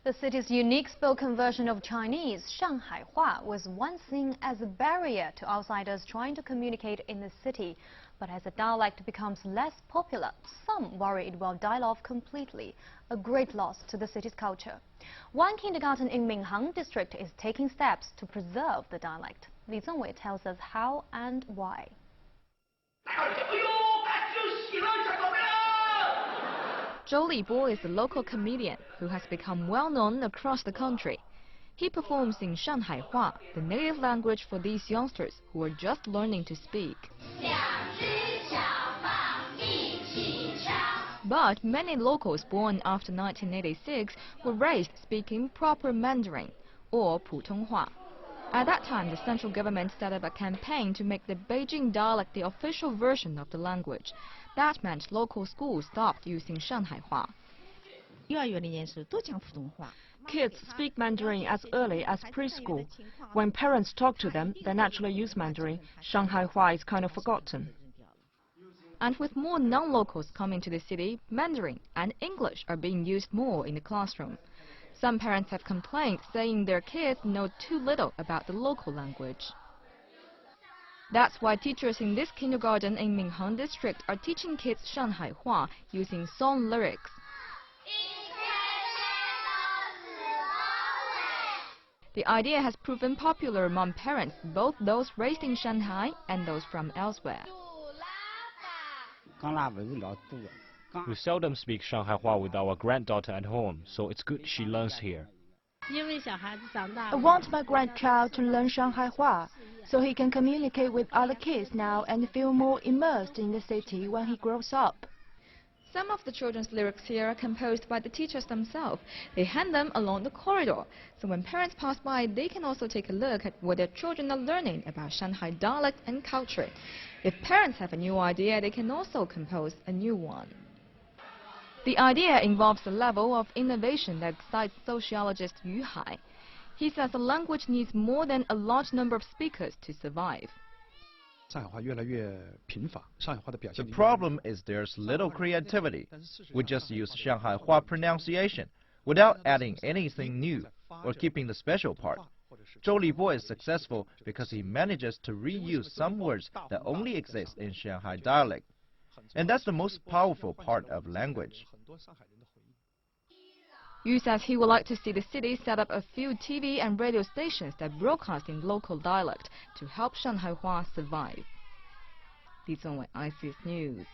The city's unique spoken version of Chinese, Shanghaihua, was once seen as a barrier to outsiders trying to communicate in the city. But as the dialect becomes less popular, some worry it will die off completely, a great loss to the city's culture. One kindergarten in Minhang district is taking steps to preserve the dialect. Li Zongwei tells us how and why. Zhou Libo is a local comedian who has become well known across the country. He performs in Shanghaihua, the native language for these youngsters who are just learning to speak. But many locals born after 1986 were raised speaking proper Mandarin, or Putonghua. At that time, the central government set up a campaign to make the Beijing dialect the official version of the language. That meant local schools stopped using Shanghaihua. Kids speak Mandarin as early as preschool. When parents talk to them, they naturally use Mandarin. Shanghaihua is kind of forgotten. And with more non-locals coming to the city, Mandarin and English are being used more in the classroom. Some parents have complained, saying their kids know too little about the local language. That's why teachers in this kindergarten in Minhang district are teaching kids Shanghaihua using song lyrics. The idea has proven popular among parents, both those raised in Shanghai and those from elsewhere. We seldom speak Shanghaihua with our granddaughter at home, so it's good she learns here. I want my grandchild to learn Shanghaihua, so he can communicate with other kids now and feel more immersed in the city when he grows up. Some of the children's lyrics here are composed by the teachers themselves. They hand them along the corridor, so when parents pass by, they can also take a look at what their children are learning about Shanghai dialect and culture. If parents have a new idea, they can also compose a new one. The idea involves a level of innovation that excites sociologist Yu Hai. He says the language needs more than a large number of speakers to survive. The problem is there's little creativity. We just use Shanghaihua pronunciation without adding anything new or keeping the special part. Zhou Libo is successful because he manages to reuse some words that only exist in Shanghai dialect. And that's the most powerful part of language. Yu says he would like to see the city set up a few TV and radio stations that broadcast in local dialect to help Shanghaihua survive. Li Zongwei, ICS News.